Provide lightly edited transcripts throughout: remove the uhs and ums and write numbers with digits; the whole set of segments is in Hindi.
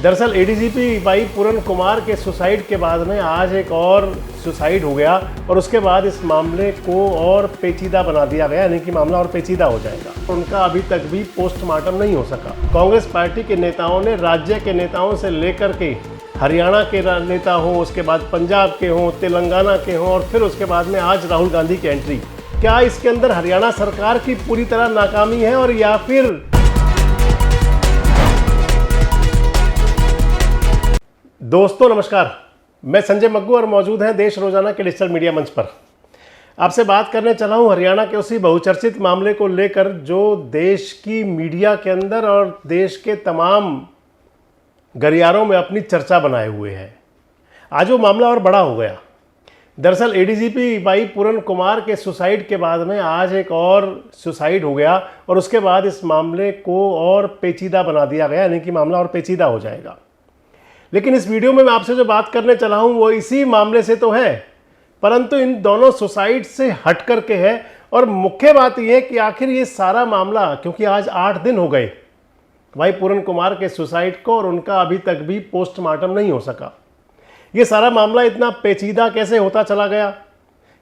दरअसल एडीजीपी वाई पूरन कुमार के सुसाइड के बाद में आज एक और सुसाइड हो गया और उसके बाद इस मामले को और पेचीदा बना दिया गया, यानी कि मामला और पेचीदा हो जाएगा। उनका अभी तक भी पोस्टमार्टम नहीं हो सका। कांग्रेस पार्टी के नेताओं ने राज्य के नेताओं से लेकर के हरियाणा के नेता हों, उसके बाद पंजाब के हों, तेलंगाना के हों और फिर उसके बाद में आज राहुल गांधी की एंट्री, क्या इसके अंदर हरियाणा सरकार की पूरी तरह नाकामी है और या फिर दोस्तों नमस्कार, मैं संजय मग्गू और मौजूद हैं देश रोजाना के डिजिटल मीडिया मंच पर। आपसे बात करने चला हूं हरियाणा के उसी बहुचर्चित मामले को लेकर जो देश की मीडिया के अंदर और देश के तमाम गलियारों में अपनी चर्चा बनाए हुए है। आज वो मामला और बड़ा हो गया। दरअसल एडीजीपी वाई पूरन कुमार के सुसाइड के बाद में आज एक और सुसाइड हो गया और उसके बाद इस मामले को और पेचीदा बना दिया गया, यानी कि मामला और पेचीदा हो जाएगा। लेकिन इस वीडियो में मैं आपसे जो बात करने चला हूं वो इसी मामले से तो है, परंतु इन दोनों सुसाइड से हट करके है। और मुख्य बात यह है कि आखिर ये सारा मामला, क्योंकि आज 8 दिन हो गए वाई पूरन कुमार के सुसाइड को और उनका अभी तक भी पोस्टमार्टम नहीं हो सका। ये सारा मामला इतना पेचीदा कैसे होता चला गया?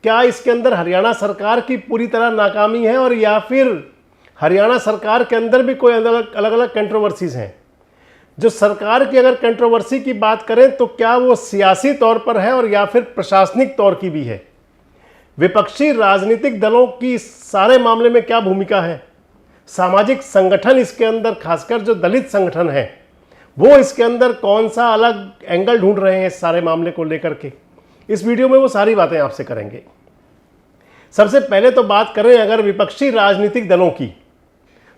क्या इसके अंदर हरियाणा सरकार की पूरी तरह नाकामी है और या फिर हरियाणा सरकार के अंदर भी कोई अलग अलग कंट्रोवर्सीज हैं? जो सरकार की अगर कंट्रोवर्सी की बात करें तो क्या वो सियासी तौर पर है और या फिर प्रशासनिक तौर की भी है? विपक्षी राजनीतिक दलों की सारे मामले में क्या भूमिका है? सामाजिक संगठन इसके अंदर, खासकर जो दलित संगठन है, वो इसके अंदर कौन सा अलग एंगल ढूंढ रहे हैं इस सारे मामले को लेकर के? इस वीडियो में वो सारी बातें आपसे करेंगे। सबसे पहले तो बात करें अगर विपक्षी राजनीतिक दलों की,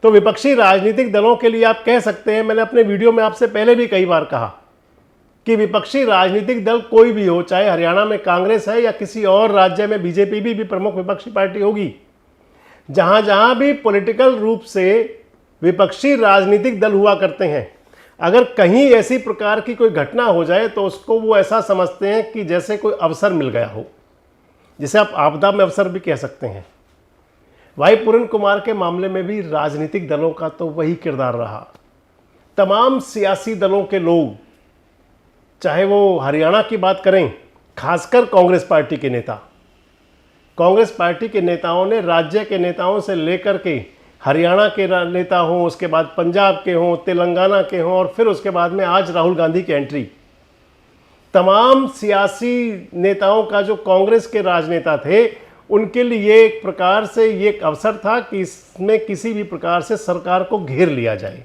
तो विपक्षी राजनीतिक दलों के लिए आप कह सकते हैं, मैंने अपने वीडियो में आपसे पहले भी कई बार कहा कि विपक्षी राजनीतिक दल कोई भी हो, चाहे हरियाणा में कांग्रेस है या किसी और राज्य में बीजेपी भी प्रमुख विपक्षी पार्टी होगी, जहां जहां भी पॉलिटिकल रूप से विपक्षी राजनीतिक दल हुआ करते हैं, अगर कहीं ऐसी प्रकार की कोई घटना हो जाए तो उसको वो ऐसा समझते हैं कि जैसे कोई अवसर मिल गया हो, जिसे आप आपदा में अवसर भी कह सकते हैं। वाई पूरन कुमार के मामले में भी राजनीतिक दलों का तो वही किरदार रहा। तमाम सियासी दलों के लोग, चाहे वो हरियाणा की बात करें, खासकर कांग्रेस पार्टी के नेता, कांग्रेस पार्टी के नेताओं ने राज्य के नेताओं से लेकर के हरियाणा के नेता हों, उसके बाद पंजाब के हों, तेलंगाना के हों और फिर उसके बाद में आज राहुल गांधी की एंट्री, तमाम सियासी नेताओं का जो कांग्रेस के राजनेता थे, उनके लिए एक प्रकार से ये एक अवसर था कि इसमें किसी भी प्रकार से सरकार को घेर लिया जाए।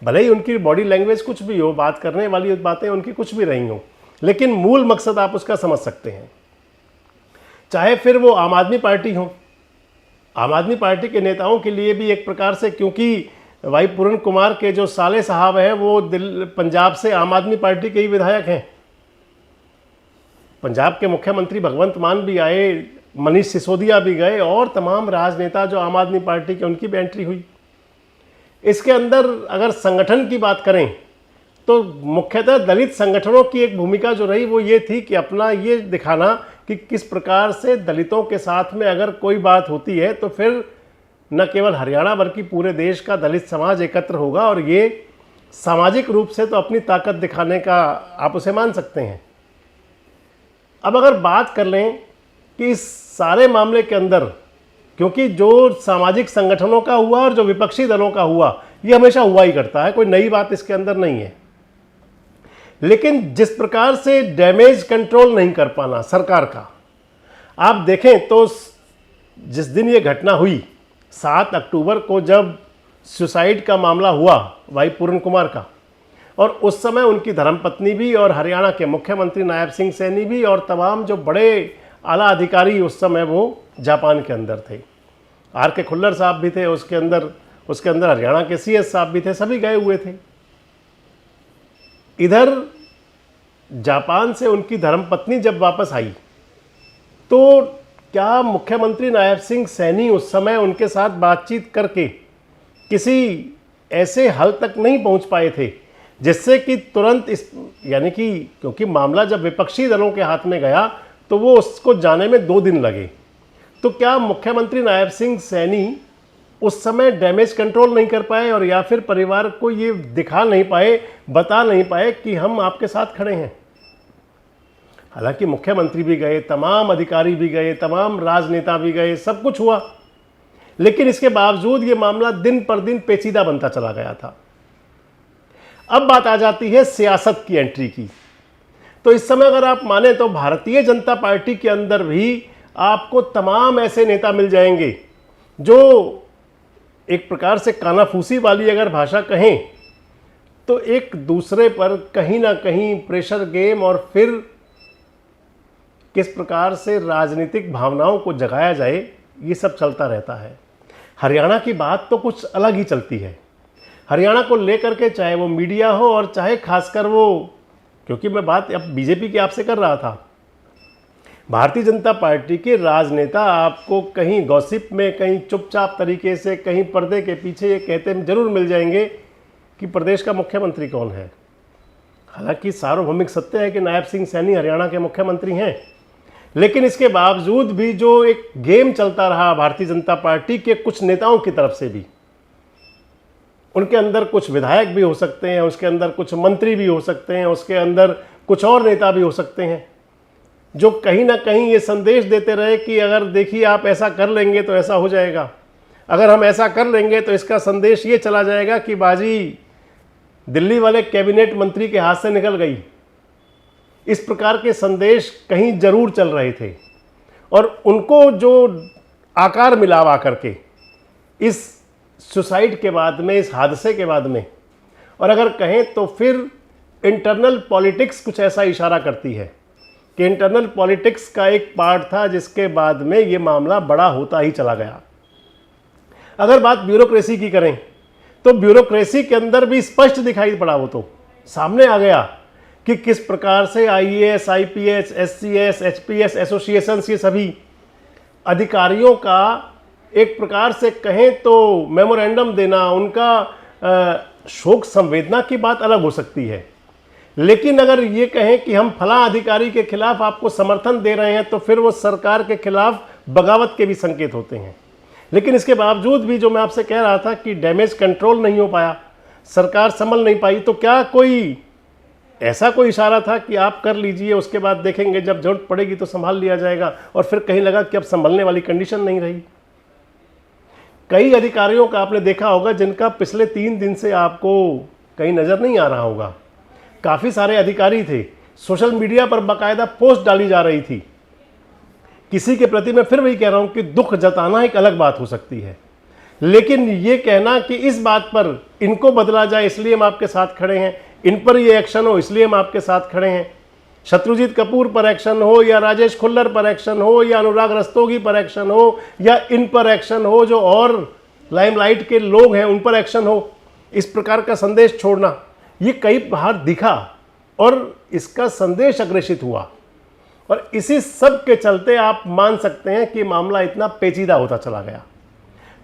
भले ही उनकी बॉडी लैंग्वेज कुछ भी हो, बात करने वाली बातें उनकी कुछ भी रही हो, लेकिन मूल मकसद आप उसका समझ सकते हैं। चाहे फिर वो आम आदमी पार्टी हो, आम आदमी पार्टी के नेताओं के लिए भी एक प्रकार से, क्योंकि वाई पूरन कुमार के जो साले साहब हैं वो पंजाब से आम आदमी पार्टी के ही विधायक हैं। पंजाब के मुख्यमंत्री भगवंत मान भी आए, मनीष सिसोदिया भी गए और तमाम राजनेता जो आम आदमी पार्टी के, उनकी भी एंट्री हुई। इसके अंदर अगर संगठन की बात करें तो मुख्यतः दलित संगठनों की एक भूमिका जो रही वो ये थी कि अपना ये दिखाना कि किस प्रकार से दलितों के साथ में अगर कोई बात होती है तो फिर न केवल हरियाणा बल्कि पूरे देश का दलित समाज एकत्र होगा और ये सामाजिक रूप से तो अपनी ताकत दिखाने का आप उसे मान सकते हैं। अब अगर बात कर लें कि इस सारे मामले के अंदर, क्योंकि जो सामाजिक संगठनों का हुआ और जो विपक्षी दलों का हुआ, ये हमेशा हुआ ही करता है, कोई नई बात इसके अंदर नहीं है। लेकिन जिस प्रकार से डैमेज कंट्रोल नहीं कर पाना सरकार का, आप देखें तो जिस दिन ये घटना हुई 7 अक्टूबर को, जब सुसाइड का मामला हुआ वाई पूरन कुमार का, और उस समय उनकी धर्मपत्नी भी और हरियाणा के मुख्यमंत्री नायब सिंह सैनी भी और तमाम जो बड़े आला अधिकारी उस समय वो जापान के अंदर थे। आर के खुल्लर साहब भी थे उसके अंदर हरियाणा के सीएस साहब भी थे, सभी गए हुए थे। इधर जापान से उनकी धर्मपत्नी जब वापस आई तो क्या मुख्यमंत्री नायब सिंह सैनी उस समय उनके साथ बातचीत करके किसी ऐसे हल तक नहीं पहुंच पाए थे जिससे कि तुरंत यानी कि क्योंकि मामला जब विपक्षी दलों के हाथ में गया तो वो उसको जाने में 2 दिन लगे, तो क्या मुख्यमंत्री नायब सिंह सैनी उस समय डैमेज कंट्रोल नहीं कर पाए और या फिर परिवार को ये दिखा नहीं पाए, बता नहीं पाए कि हम आपके साथ खड़े हैं। हालांकि मुख्यमंत्री भी गए, तमाम अधिकारी भी गए, तमाम राजनेता भी गए, सब कुछ हुआ, लेकिन इसके बावजूद ये मामला दिन पर दिन पेचीदा बनता चला गया था। अब बात आ जाती है सियासत की एंट्री की। तो इस समय अगर आप माने तो भारतीय जनता पार्टी के अंदर भी आपको तमाम ऐसे नेता मिल जाएंगे जो एक प्रकार से कानाफूसी वाली अगर भाषा कहें तो एक दूसरे पर कहीं ना कहीं प्रेशर गेम और फिर किस प्रकार से राजनीतिक भावनाओं को जगाया जाए, ये सब चलता रहता है। हरियाणा की बात तो कुछ अलग ही चलती है। हरियाणा को लेकर के चाहे वो मीडिया हो और चाहे खासकर वो, क्योंकि मैं बात अब बीजेपी की आपसे कर रहा था, भारतीय जनता पार्टी के राजनेता आपको कहीं गॉसिप में, कहीं चुपचाप तरीके से, कहीं पर्दे के पीछे ये कहते जरूर मिल जाएंगे कि प्रदेश का मुख्यमंत्री कौन है। हालांकि सार्वभौमिक सत्य है कि नायब सिंह सैनी हरियाणा के मुख्यमंत्री हैं, लेकिन इसके बावजूद भी जो एक गेम चलता रहा भारतीय जनता पार्टी के कुछ नेताओं की तरफ से भी, उनके अंदर कुछ विधायक भी हो सकते हैं, उसके अंदर कुछ मंत्री भी हो सकते हैं, उसके अंदर कुछ और नेता भी हो सकते हैं, जो कहीं ना कहीं ये संदेश देते रहे कि अगर देखिए आप ऐसा कर लेंगे तो ऐसा हो जाएगा, अगर हम ऐसा कर लेंगे तो इसका संदेश ये चला जाएगा कि बाजी दिल्ली वाले कैबिनेट मंत्री के हाथ से निकल गई। इस प्रकार के संदेश कहीं जरूर चल रहे थे और उनको जो आकार मिला आकर के इस सुसाइड के बाद में, इस हादसे के बाद में, और अगर कहें तो फिर इंटरनल पॉलिटिक्स कुछ ऐसा इशारा करती है कि इंटरनल पॉलिटिक्स का एक पार्ट था जिसके बाद में ये मामला बड़ा होता ही चला गया। अगर बात ब्यूरोक्रेसी की करें तो ब्यूरोक्रेसी के अंदर भी स्पष्ट दिखाई पड़ा, वो तो सामने आ गया कि किस प्रकार से IAS, IPS, SCS, HPS associations, ये सभी अधिकारियों का एक प्रकार से कहें तो मेमोरेंडम देना, उनका शोक संवेदना की बात अलग हो सकती है, लेकिन अगर ये कहें कि हम फला अधिकारी के खिलाफ आपको समर्थन दे रहे हैं तो फिर वो सरकार के खिलाफ बगावत के भी संकेत होते हैं। लेकिन इसके बावजूद भी जो मैं आपसे कह रहा था कि डैमेज कंट्रोल नहीं हो पाया, सरकार संभल नहीं पाई, तो क्या कोई ऐसा कोई इशारा था कि आप कर लीजिए, उसके बाद देखेंगे जब जरूरत पड़ेगी तो संभाल लिया जाएगा, और फिर कहीं लगा कि अब संभलने वाली कंडीशन नहीं रही। कई अधिकारियों का आपने देखा होगा जिनका पिछले 3 दिन से आपको कहीं नज़र नहीं आ रहा होगा। काफ़ी सारे अधिकारी थे, सोशल मीडिया पर बाकायदा पोस्ट डाली जा रही थी। किसी के प्रति मैं फिर वही कह रहा हूं कि दुख जताना एक अलग बात हो सकती है, लेकिन ये कहना कि इस बात पर इनको बदला जाए इसलिए हम आपके साथ खड़े हैं, इन पर ये एक्शन हो इसलिए हम आपके साथ खड़े हैं, शत्रुजीत कपूर पर एक्शन हो या राजेश खुल्लर पर एक्शन हो या अनुराग रस्तोगी पर एक्शन हो या इन पर एक्शन हो, जो और लाइमलाइट के लोग हैं उन पर एक्शन हो, इस प्रकार का संदेश छोड़ना, ये कई बार दिखा और इसका संदेश अग्रेषित हुआ। और इसी सब के चलते आप मान सकते हैं कि मामला इतना पेचीदा होता चला गया।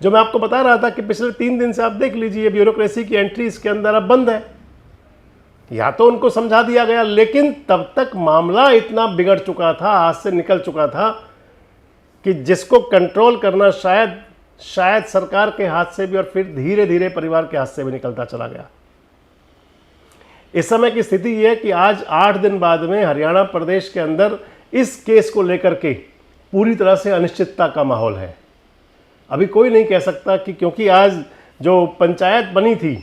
जो मैं आपको बता रहा था कि पिछले 3 दिन से आप देख लीजिए ब्यूरोक्रेसी की एंट्री इसके अंदर अब बंद है। या तो उनको समझा दिया गया, लेकिन तब तक मामला इतना बिगड़ चुका था, हाथ से निकल चुका था कि जिसको कंट्रोल करना शायद सरकार के हाथ से भी और फिर धीरे धीरे परिवार के हाथ से भी निकलता चला गया। इस समय की स्थिति यह है कि आज 8 दिन बाद में हरियाणा प्रदेश के अंदर इस केस को लेकर के पूरी तरह से अनिश्चितता का माहौल है। अभी कोई नहीं कह सकता कि क्योंकि आज जो पंचायत बनी थी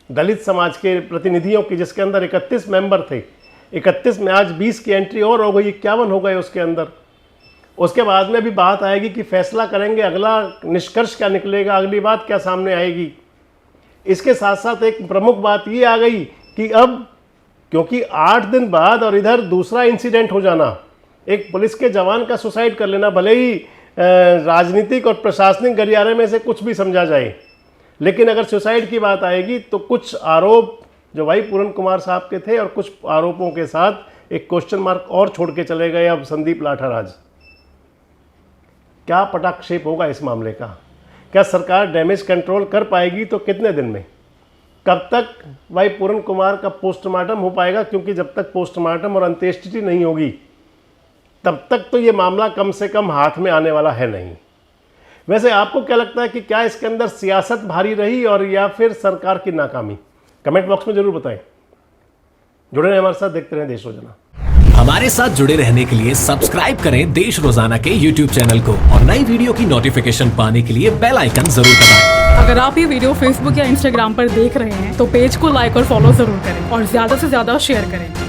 दलित समाज के प्रतिनिधियों की, जिसके अंदर 31 मेंबर थे, 31 में आज 20 की एंट्री और हो गई, 51 हो गए उसके अंदर। उसके बाद में भी बात आएगी कि फैसला करेंगे, अगला निष्कर्ष क्या निकलेगा, अगली बात क्या सामने आएगी। इसके साथ साथ एक प्रमुख बात ये आ गई कि अब क्योंकि 8 दिन बाद और इधर दूसरा इंसिडेंट हो जाना, एक पुलिस के जवान का सुसाइड कर लेना, भले ही राजनीतिक और प्रशासनिक गलियारे में से कुछ भी समझा जाए, लेकिन अगर सुसाइड की बात आएगी तो कुछ आरोप जो भाई पूरन कुमार साहब के थे और कुछ आरोपों के साथ एक क्वेश्चन मार्क और छोड़ के चले गए अब संदीप लाठाराज। क्या पटाक्षेप होगा इस मामले का? क्या सरकार डैमेज कंट्रोल कर पाएगी? तो कितने दिन में, कब तक भाई पूरन कुमार का पोस्टमार्टम हो पाएगा? क्योंकि जब तक पोस्टमार्टम और अंत्येष्टि नहीं होगी तब तक तो ये मामला कम से कम हाथ में आने वाला है नहीं। वैसे आपको क्या लगता है कि क्या इसके अंदर सियासत भारी रही और या फिर सरकार की नाकामी? कमेंट बॉक्स में जरूर बताएं। जुड़े रहें हमारे साथ, देखते रहें देश रोजाना। हमारे साथ जुड़े रहने के लिए सब्सक्राइब करें देश रोजाना के YouTube चैनल को और नई वीडियो की नोटिफिकेशन पाने के लिए बेल आइकन जरूर दबाएं। अगर आप ये वीडियो Facebook या Instagram पर देख रहे हैं तो पेज को लाइक और फॉलो जरूर करें और ज्यादा से ज्यादा शेयर करें।